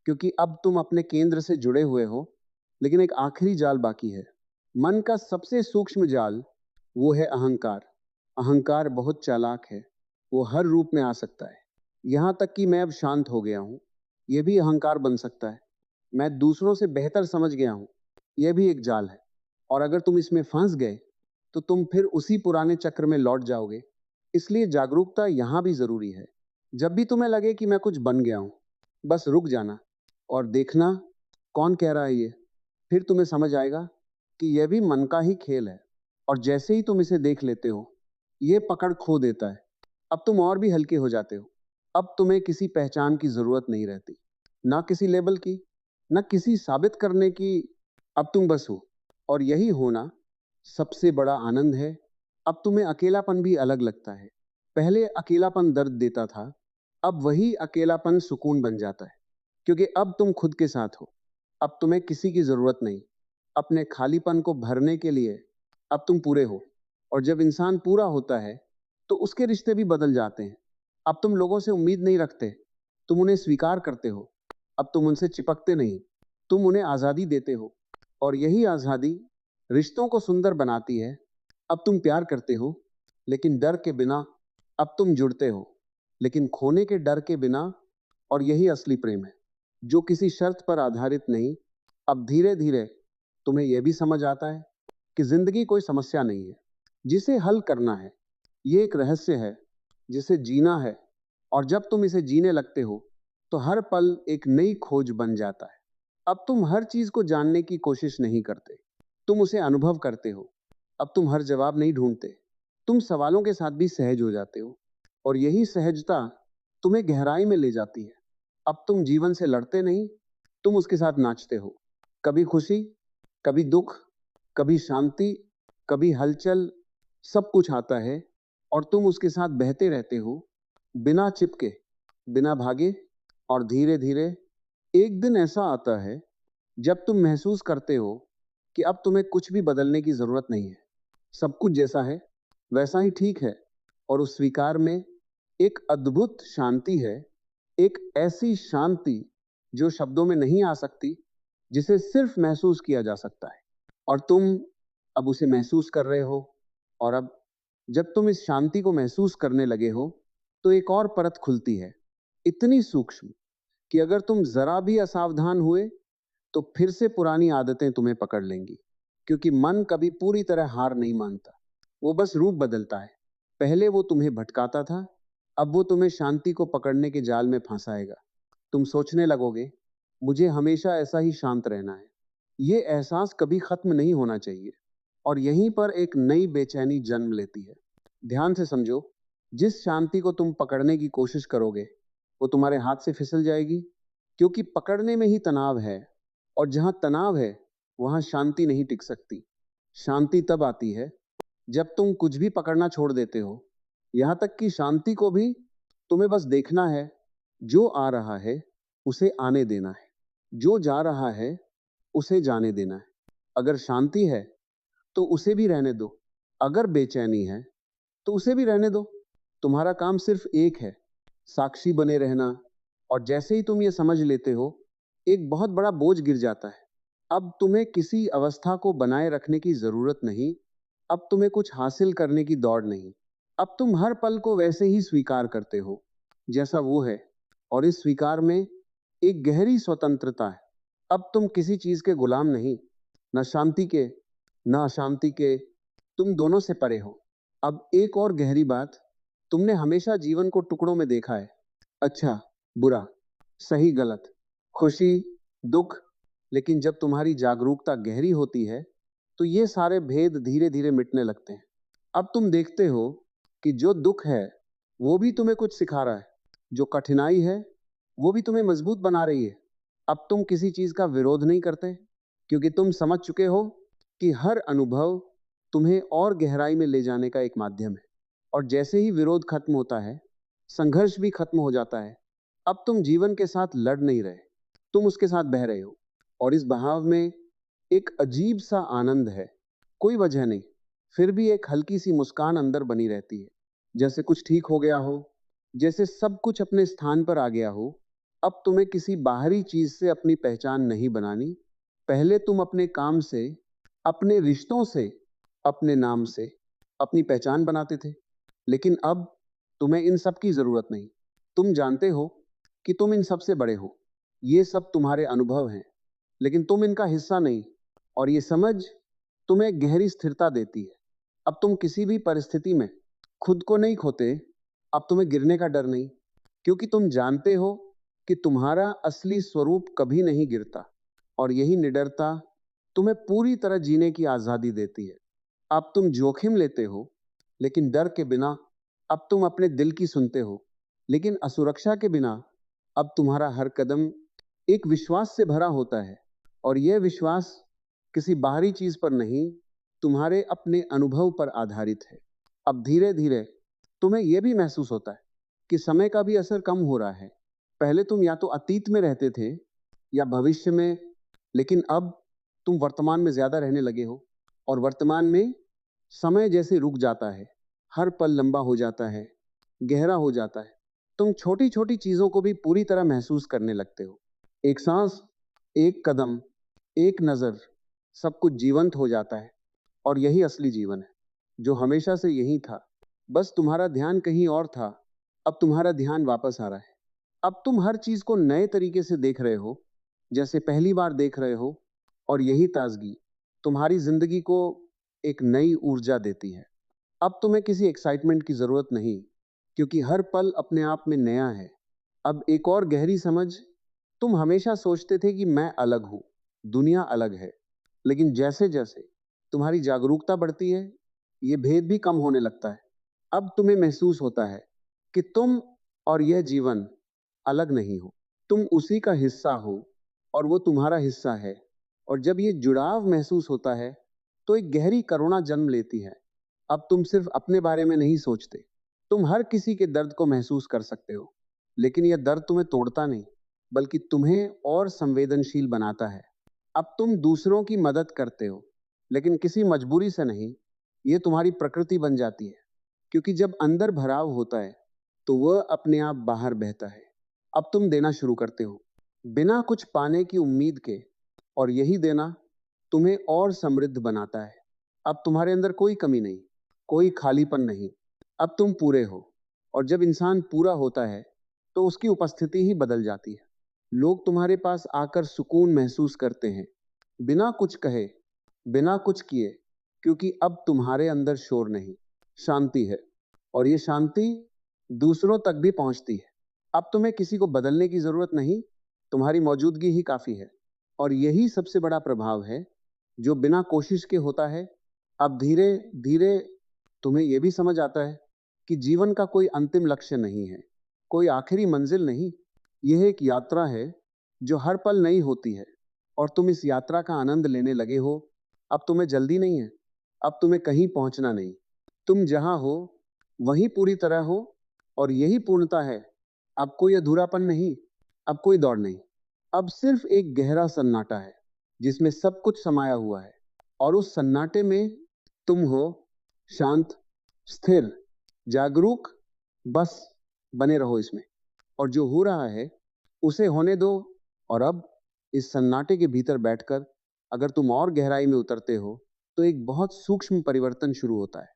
क्योंकि अब तुम अपने केंद्र से जुड़े हुए हो। लेकिन एक आखिरी जाल बाकी है, मन का सबसे सूक्ष्म जाल। वो है अहंकार। अहंकार बहुत चालाक है, वो हर रूप में आ सकता है। यहां तक कि मैं अब शांत हो गया हूं, यह भी अहंकार बन सकता है। मैं दूसरों से बेहतर समझ गया हूं, यह भी एक जाल है। और अगर तुम इसमें फंस गए, तो तुम फिर उसी पुराने चक्र में लौट जाओगे। इसलिए जागरूकता यहां भी जरूरी है। जब भी तुम्हें लगे कि मैं कुछ बन गया हूं, बस रुक जाना और देखना कौन कह रहा है ये। फिर तुम्हें समझ आएगा कि यह भी मन का ही खेल है। और जैसे ही तुम इसे देख लेते हो, ये पकड़ खो देता है। अब तुम और भी हल्के हो जाते हो। अब तुम्हें किसी पहचान की जरूरत नहीं रहती, ना किसी लेबल की, ना किसी साबित करने की। अब तुम बस हो, और यही होना सबसे बड़ा आनंद है। अब तुम्हें अकेलापन भी अलग लगता है, पहले अकेलापन दर्द देता था, अब वही अकेलापन सुकून बन जाता है, क्योंकि अब तुम खुद के साथ हो। अब तुम्हें किसी की जरूरत नहीं। अपने खालीपन को भरने के लिए अब तुम पूरे हो। और जब इंसान पूरा होता है तो उसके रिश्ते भी बदल जाते हैं। अब तुम लोगों से उम्मीद नहीं रखते, तुम उन्हें स्वीकार करते हो। अब तुम उनसे चिपकते नहीं, तुम उन्हें आजादी देते हो। और यही आजादी रिश्तों को सुंदर बनाती है। अब तुम प्यार करते हो लेकिन डर के बिना। अब तुम जुड़ते हो लेकिन खोने के डर के बिना। और यही असली प्रेम है, जो किसी शर्त पर आधारित नहीं। अब धीरे धीरे तुम्हें यह भी समझ आता है कि जिंदगी कोई समस्या नहीं है जिसे हल करना है। ये एक रहस्य है जिसे जीना है। और जब तुम इसे जीने लगते हो तो हर पल एक नई खोज बन जाता है। अब तुम हर चीज को जानने की कोशिश नहीं करते, तुम उसे अनुभव करते हो। अब तुम हर जवाब नहीं ढूंढते, तुम सवालों के साथ भी सहज हो जाते हो। और यही सहजता तुम्हें गहराई में ले जाती है। अब तुम जीवन से लड़ते नहीं, तुम उसके साथ नाचते हो। कभी खुशी, कभी दुख, कभी शांति, कभी हलचल, सब कुछ आता है। और तुम उसके साथ बहते रहते हो, बिना चिपके, बिना भागे। और धीरे धीरे एक दिन ऐसा आता है जब तुम महसूस करते हो कि अब तुम्हें कुछ भी बदलने की जरूरत नहीं है। सब कुछ जैसा है वैसा ही ठीक है। और उस स्वीकार में एक अद्भुत शांति है। एक ऐसी शांति जो शब्दों में नहीं आ सकती, जिसे सिर्फ महसूस किया जा सकता है। और तुम अब उसे महसूस कर रहे हो। और अब जब तुम इस शांति को महसूस करने लगे हो तो एक और परत खुलती है, इतनी सूक्ष्म कि अगर तुम जरा भी असावधान हुए तो फिर से पुरानी आदतें तुम्हें पकड़ लेंगी। क्योंकि मन कभी पूरी तरह हार नहीं मानता, वो बस रूप बदलता है। पहले वो तुम्हें भटकाता था, अब वो तुम्हें शांति को पकड़ने के जाल में फंसाएगा। तुम सोचने लगोगे, मुझे हमेशा ऐसा ही शांत रहना है। ये एहसास कभी खत्म नहीं होना चाहिए। और यहीं पर एक नई बेचैनी जन्म लेती है। ध्यान से समझो, जिस शांति को तुम पकड़ने की कोशिश करोगे वो तुम्हारे हाथ से फिसल जाएगी, क्योंकि पकड़ने में ही तनाव है। और जहां तनाव है वहां शांति नहीं टिक सकती। शांति तब आती है जब तुम कुछ भी पकड़ना छोड़ देते हो, यहां तक कि शांति को भी। तुम्हें बस देखना है, जो आ रहा है उसे आने देना है, जो जा रहा है उसे जाने देना है। अगर शांति है तो उसे भी रहने दो, अगर बेचैनी है तो उसे भी रहने दो। तुम्हारा काम सिर्फ एक है, साक्षी बने रहना। और जैसे ही तुम ये समझ लेते हो, एक बहुत बड़ा बोझ गिर जाता है। अब तुम्हें किसी अवस्था को बनाए रखने की जरूरत नहीं, अब तुम्हें कुछ हासिल करने की दौड़ नहीं। अब तुम हर पल को वैसे ही स्वीकार करते हो जैसा वो है। और इस स्वीकार में एक गहरी स्वतंत्रता है। अब तुम किसी चीज के गुलाम नहीं, न शांति के, न अशांति के। तुम दोनों से परे हो। अब एक और गहरी बात, तुमने हमेशा जीवन को टुकड़ों में देखा है। अच्छा, बुरा, सही गलत, खुशी, दुख। लेकिन जब तुम्हारी जागरूकता गहरी होती है तो ये सारे भेद धीरे धीरे मिटने लगते हैं। अब तुम देखते हो कि जो दुख है वो भी तुम्हें कुछ सिखा रहा है, जो कठिनाई है वो भी तुम्हें मजबूत बना रही है। अब तुम किसी चीज का विरोध नहीं करते, क्योंकि तुम समझ चुके हो कि हर अनुभव तुम्हें और गहराई में ले जाने का एक माध्यम है। और जैसे ही विरोध खत्म होता है, संघर्ष भी खत्म हो जाता है। अब तुम जीवन के साथ लड़ नहीं रहे, तुम उसके साथ बह रहे हो। और इस बहाव में एक अजीब सा आनंद है, कोई वजह नहीं, फिर भी एक हल्की सी मुस्कान अंदर बनी रहती है। जैसे कुछ ठीक हो गया हो, जैसे सब कुछ अपने स्थान पर आ गया हो। अब तुम्हें किसी बाहरी चीज से अपनी पहचान नहीं बनानी। पहले तुम अपने काम से, अपने रिश्तों से, अपने नाम से अपनी पहचान बनाते थे। लेकिन अब तुम्हें इन सब की जरूरत नहीं। तुम जानते हो कि तुम इन सब से बड़े हो। ये सब तुम्हारे अनुभव हैं, लेकिन तुम इनका हिस्सा नहीं। और ये समझ तुम्हें गहरी स्थिरता देती है। अब तुम किसी भी परिस्थिति में खुद को नहीं खोते। अब तुम्हें गिरने का डर नहीं, क्योंकि तुम जानते हो कि तुम्हारा असली स्वरूप कभी नहीं गिरता। और यही निडरता तुम्हें पूरी तरह जीने की आजादी देती है। अब तुम जोखिम लेते हो लेकिन डर के बिना। अब तुम अपने दिल की सुनते हो लेकिन असुरक्षा के बिना। अब तुम्हारा हर कदम एक विश्वास से भरा होता है। और यह विश्वास किसी बाहरी चीज पर नहीं, तुम्हारे अपने अनुभव पर आधारित है। अब धीरे धीरे तुम्हें यह भी महसूस होता है कि समय का भी असर कम हो रहा है। पहले तुम या तो अतीत में रहते थे या भविष्य में, लेकिन अब तुम वर्तमान में ज्यादा रहने लगे हो। और वर्तमान में समय जैसे रुक जाता है, हर पल लंबा हो जाता है, गहरा हो जाता है। तुम छोटी छोटी चीजों को भी पूरी तरह महसूस करने लगते हो। एक सांस, एक कदम, एक नजर, सब कुछ जीवंत हो जाता है। और यही असली जीवन है, जो हमेशा से यही था। बस तुम्हारा ध्यान कहीं और था, अब तुम्हारा ध्यान वापस आ रहा है। अब तुम हर चीज को नए तरीके से देख रहे हो, जैसे पहली बार देख रहे हो। और यही ताजगी तुम्हारी जिंदगी को एक नई ऊर्जा देती है। अब तुम्हें किसी एक्साइटमेंट की जरूरत नहीं, क्योंकि हर पल अपने आप में नया है। अब एक और गहरी समझ, तुम हमेशा सोचते थे कि मैं अलग हूं, दुनिया अलग है। लेकिन जैसे जैसे तुम्हारी जागरूकता बढ़ती है, ये भेद भी कम होने लगता है। अब तुम्हें महसूस होता है कि तुम और यह जीवन अलग नहीं हो, तुम उसी का हिस्सा हो और वो तुम्हारा हिस्सा है। और जब ये जुड़ाव महसूस होता है, तो एक गहरी करुणा जन्म लेती है। अब तुम सिर्फ अपने बारे में नहीं सोचते, तुम हर किसी के दर्द को महसूस कर सकते हो। लेकिन यह दर्द तुम्हें तोड़ता नहीं, बल्कि तुम्हें और संवेदनशील बनाता है। अब तुम दूसरों की मदद करते हो, लेकिन किसी मजबूरी से नहीं, ये तुम्हारी प्रकृति बन जाती है। क्योंकि जब अंदर भराव होता है, तो वह अपने आप बाहर बहता है। अब तुम देना शुरू करते हो, बिना कुछ पाने की उम्मीद के। और यही देना तुम्हें और समृद्ध बनाता है। अब तुम्हारे अंदर कोई कमी नहीं, कोई खालीपन नहीं। अब तुम पूरे हो। और जब इंसान पूरा होता है, तो उसकी उपस्थिति ही बदल जाती है। लोग तुम्हारे पास आकर सुकून महसूस करते हैं, बिना कुछ कहे, बिना कुछ किए। क्योंकि अब तुम्हारे अंदर शोर नहीं, शांति है। और ये शांति दूसरों तक भी पहुंचती है। अब तुम्हें किसी को बदलने की जरूरत नहीं, तुम्हारी मौजूदगी ही काफी है। और यही सबसे बड़ा प्रभाव है, जो बिना कोशिश के होता है। अब धीरे धीरे तुम्हें यह भी समझ आता है कि जीवन का कोई अंतिम लक्ष्य नहीं है, कोई आखिरी मंजिल नहीं। यह एक यात्रा है जो हर पल नई होती है। और तुम इस यात्रा का आनंद लेने लगे हो। अब तुम्हें जल्दी नहीं है, अब तुम्हें कहीं पहुंचना नहीं। तुम जहां हो वहीं पूरी तरह हो। और यही पूर्णता है। अब कोई अधूरापन नहीं, अब कोई दौड़ नहीं। अब सिर्फ एक गहरा सन्नाटा है, जिसमें सब कुछ समाया हुआ है। और उस सन्नाटे में तुम हो, शांत, स्थिर, जागरूक। बस बने रहो इसमें। और जो हो रहा है, उसे होने दो। और अब इस सन्नाटे के भीतर बैठकर अगर तुम और गहराई में उतरते हो, तो एक बहुत सूक्ष्म परिवर्तन शुरू होता है।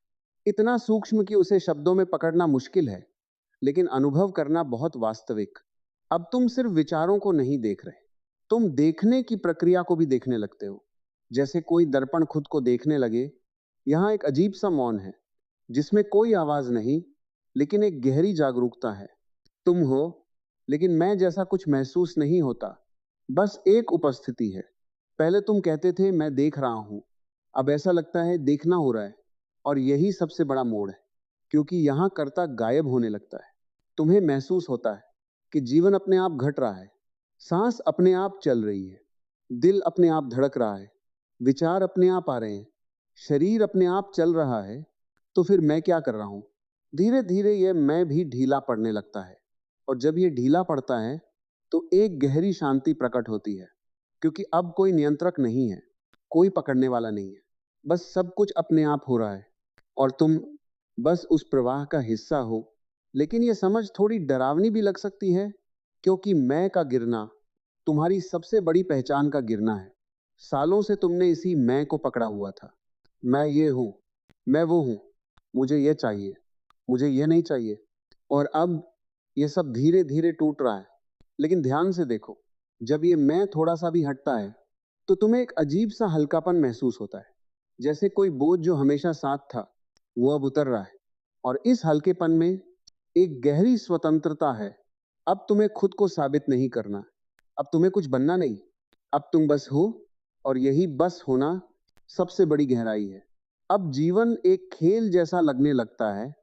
इतना सूक्ष्म कि उसे शब्दों में पकड़ना मुश्किल है, लेकिन अनुभव करना बहुत वास्तविक। अब तुम सिर्फ विचारों को नहीं देख रहे, तुम देखने की प्रक्रिया को भी देखने लगते हो। जैसे कोई दर्पण खुद को देखने लगे। यहां एक अजीब सा मौन है, जिसमें कोई आवाज नहीं, लेकिन एक गहरी जागरूकता है। तुम हो, लेकिन मैं जैसा कुछ महसूस नहीं होता। बस एक उपस्थिति है। पहले तुम कहते थे मैं देख रहा हूं, अब ऐसा लगता है देखना हो रहा है। और यही सबसे बड़ा मोड़ है, क्योंकि यहां कर्ता गायब होने लगता है। तुम्हें महसूस होता है कि जीवन अपने आप घट रहा है, सांस अपने आप चल रही है, दिल अपने आप धड़क रहा है, विचार अपने आप आ रहे हैं, शरीर अपने आप चल रहा है। तो फिर मैं क्या कर रहा हूं? धीरे धीरे यह मैं भी ढीला पड़ने लगता है। और जब ये ढीला पड़ता है, तो एक गहरी शांति प्रकट होती है। क्योंकि अब कोई नियंत्रक नहीं है, कोई पकड़ने वाला नहीं है। बस सब कुछ अपने आप हो रहा है, और तुम बस उस प्रवाह का हिस्सा हो। लेकिन यह समझ थोड़ी डरावनी भी लग सकती है, क्योंकि मैं का गिरना तुम्हारी सबसे बड़ी पहचान का गिरना है। सालों से तुमने इसी मैं को पकड़ा हुआ था। मैं ये हूं, मैं वो हूं, मुझे ये चाहिए, मुझे ये नहीं चाहिए। और अब ये सब धीरे धीरे टूट रहा है। लेकिन ध्यान से देखो, जब ये मैं थोड़ा सा भी हटता है, तो तुम्हें एक अजीब सा हल्कापन महसूस होता है। जैसे कोई बोझ जो हमेशा साथ था, वो अब उतर रहा है। और इस हल्केपन में एक गहरी स्वतंत्रता है। अब तुम्हें खुद को साबित नहीं करना, अब तुम्हें कुछ बनना नहीं। अब तुम बस हो। और यही बस होना सबसे बड़ी गहराई है। अब जीवन एक खेल जैसा लगने लगता है,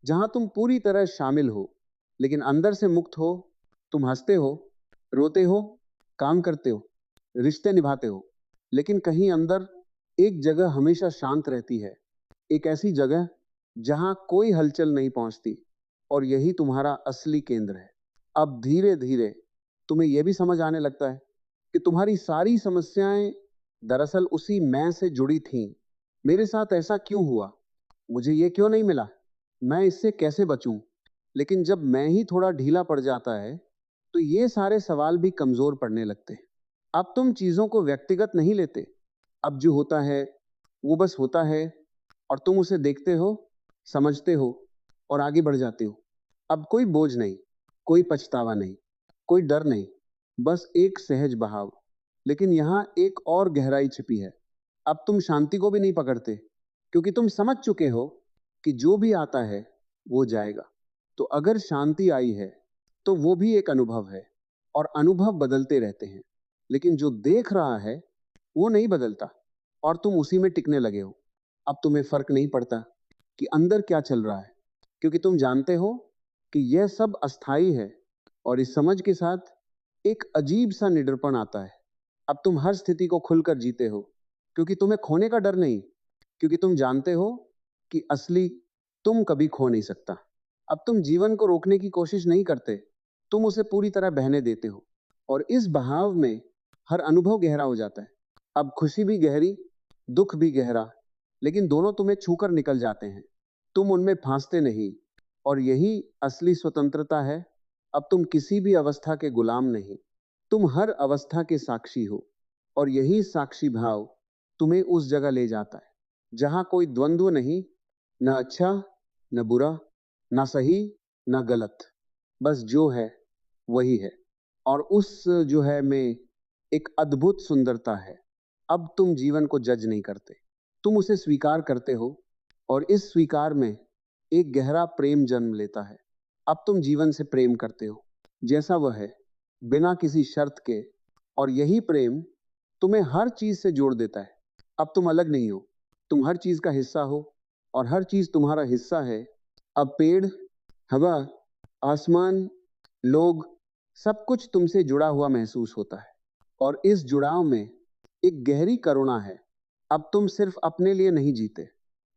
जहां तुम पूरी तरह शामिल हो, लेकिन अंदर से मुक्त हो। तुम हंसते हो, रोते हो, काम करते हो, रिश्ते निभाते हो। लेकिन कहीं अंदर एक जगह हमेशा शांत रहती है। एक ऐसी जगह जहां कोई हलचल नहीं पहुंचती, और यही तुम्हारा असली केंद्र है। अब धीरे धीरे तुम्हें यह भी समझ आने लगता है कि तुम्हारी सारी समस्याएं दरअसल उसी मैं से जुड़ी थीं। मेरे साथ ऐसा क्यों हुआ? मुझे ये क्यों नहीं मिला? मैं इससे कैसे बचूं? लेकिन जब मैं ही थोड़ा ढीला पड़ जाता है, तो ये सारे सवाल भी कमजोर पड़ने लगते हैं। अब तुम चीजों को व्यक्तिगत नहीं लेते। अब जो होता है वो बस होता है, और तुम उसे देखते हो, समझते हो, और आगे बढ़ जाते हो। अब कोई बोझ नहीं, कोई पछतावा नहीं, कोई डर नहीं, बस एक सहज बहाव। लेकिन यहाँ एक और गहराई छिपी है। अब तुम शांति को भी नहीं पकड़ते, क्योंकि तुम समझ चुके हो कि जो भी आता है वो जाएगा। तो अगर शांति आई है, तो वो भी एक अनुभव है, और अनुभव बदलते रहते हैं। लेकिन जो देख रहा है वो नहीं बदलता, और तुम उसी में टिकने लगे हो। अब तुम्हें फर्क नहीं पड़ता कि अंदर क्या चल रहा है, क्योंकि तुम जानते हो कि यह सब अस्थाई है। और इस समझ के साथ एक अजीब सा निडरपन आता है। अब तुम हर स्थिति को खुलकर जीते हो, क्योंकि तुम्हें खोने का डर नहीं, क्योंकि तुम जानते हो कि असली तुम कभी खो नहीं सकता। अब तुम जीवन को रोकने की कोशिश नहीं करते, तुम उसे पूरी तरह बहने देते हो। और इस बहाव में हर अनुभव गहरा हो जाता है। अब खुशी भी गहरी, दुख भी गहरा, लेकिन दोनों तुम्हें छूकर निकल जाते हैं। तुम उनमें फांसते नहीं, और यही असली स्वतंत्रता है। अब तुम किसी भी अवस्था के गुलाम नहीं, तुम हर अवस्था के साक्षी हो। और यही साक्षी भाव तुम्हें उस जगह ले जाता है जहां कोई द्वंद्व नहीं, न अच्छा, न बुरा, न सही, न गलत, बस जो है वही है। और उस जो है में एक अद्भुत सुंदरता है। अब तुम जीवन को जज नहीं करते, तुम उसे स्वीकार करते हो। और इस स्वीकार में एक गहरा प्रेम जन्म लेता है। अब तुम जीवन से प्रेम करते हो जैसा वह है, बिना किसी शर्त के। और यही प्रेम तुम्हें हर चीज से जोड़ देता है। अब तुम अलग नहीं हो, तुम हर चीज का हिस्सा हो, और हर चीज तुम्हारा हिस्सा है। अब पेड़, हवा, आसमान, लोग, सब कुछ तुमसे जुड़ा हुआ महसूस होता है। और इस जुड़ाव में एक गहरी करुणा है। अब तुम सिर्फ अपने लिए नहीं जीते,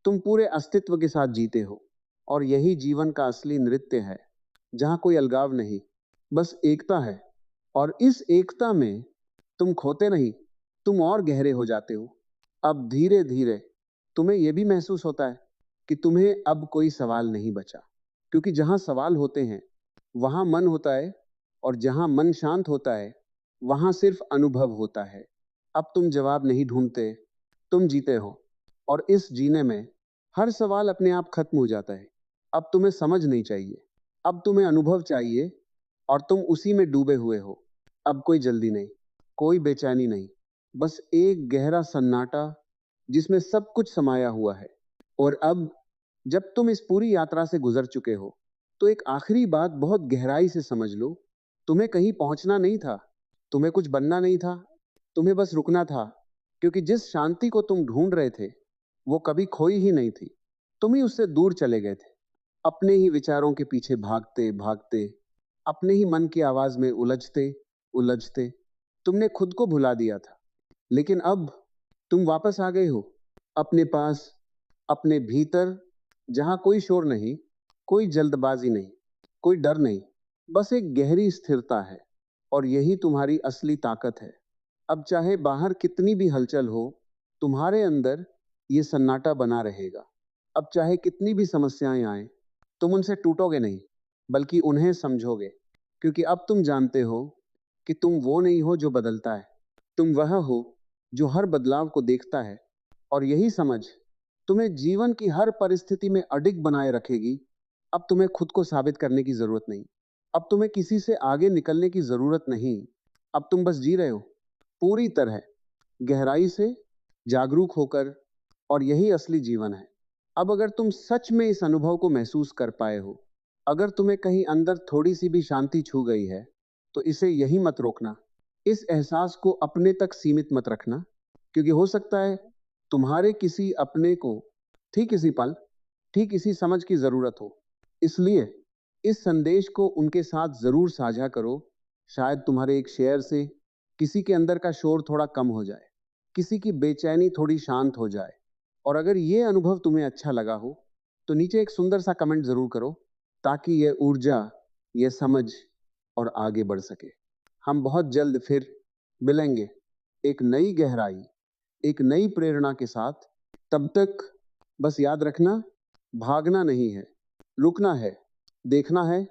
तुम पूरे अस्तित्व के साथ जीते हो। और यही जीवन का असली नृत्य है, जहां कोई अलगाव नहीं, बस एकता है। और इस एकता में तुम खोते नहीं, तुम और गहरे हो जाते हो। अब धीरे धीरे तुम्हें यह भी महसूस होता है कि तुम्हें अब कोई सवाल नहीं बचा, क्योंकि जहां सवाल होते हैं वहां मन होता है, और जहां मन शांत होता है वहां सिर्फ अनुभव होता है। अब तुम जवाब नहीं ढूंढते, तुम जीते हो। और इस जीने में हर सवाल अपने आप खत्म हो जाता है। अब तुम्हें समझ नहीं चाहिए, अब तुम्हें अनुभव चाहिए, और तुम उसी में डूबे हुए हो। अब कोई जल्दी नहीं, कोई बेचैनी नहीं, बस एक गहरा सन्नाटा जिसमें सब कुछ समाया हुआ है। और अब जब तुम इस पूरी यात्रा से गुजर चुके हो, तो एक आखिरी बात बहुत गहराई से समझ लो। तुम्हें कहीं पहुंचना नहीं था, तुम्हें कुछ बनना नहीं था, तुम्हें बस रुकना था। क्योंकि जिस शांति को तुम ढूंढ रहे थे वो कभी खोई ही नहीं थी, तुम ही उससे दूर चले गए थे, अपने ही विचारों के पीछे भागते भागते, अपने ही मन की आवाज में उलझते उलझते तुमने खुद को भुला दिया था। लेकिन अब तुम वापस आ गए हो, अपने पास, अपने भीतर, जहां कोई शोर नहीं, कोई जल्दबाजी नहीं, कोई डर नहीं, बस एक गहरी स्थिरता है। और यही तुम्हारी असली ताकत है। अब चाहे बाहर कितनी भी हलचल हो, तुम्हारे अंदर ये सन्नाटा बना रहेगा। अब चाहे कितनी भी समस्याएं आए, तुम उनसे टूटोगे नहीं, बल्कि उन्हें समझोगे। क्योंकि अब तुम जानते हो कि तुम वो नहीं हो जो बदलता है, तुम वह हो जो हर बदलाव को देखता है। और यही समझ तुम्हें जीवन की हर परिस्थिति में अडिग बनाए रखेगी। अब तुम्हें खुद को साबित करने की जरूरत नहीं, अब तुम्हें किसी से आगे निकलने की जरूरत नहीं। अब तुम बस जी रहे हो, पूरी तरह गहराई से, जागरूक होकर। और यही असली जीवन है। अब अगर तुम सच में इस अनुभव को महसूस कर पाए हो, अगर तुम्हें कहीं अंदर थोड़ी सी भी शांति छू गई है, तो इसे यही मत रोकना। इस एहसास को अपने तक सीमित मत रखना, क्योंकि हो सकता है तुम्हारे किसी अपने को ठीक इसी पल, ठीक इसी समझ की जरूरत हो। इसलिए इस संदेश को उनके साथ जरूर साझा करो। शायद तुम्हारे एक शेयर से किसी के अंदर का शोर थोड़ा कम हो जाए, किसी की बेचैनी थोड़ी शांत हो जाए। और अगर ये अनुभव तुम्हें अच्छा लगा हो, तो नीचे एक सुंदर सा कमेंट जरूर करो ताकि ये ऊर्जा, ये समझ और आगे बढ़ सके। हम बहुत जल्द फिर मिलेंगे एक नई गहराई, एक नई प्रेरणा के साथ। तब तक बस याद रखना, भागना नहीं है, रुकना है, देखना है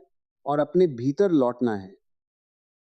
और अपने भीतर लौटना है।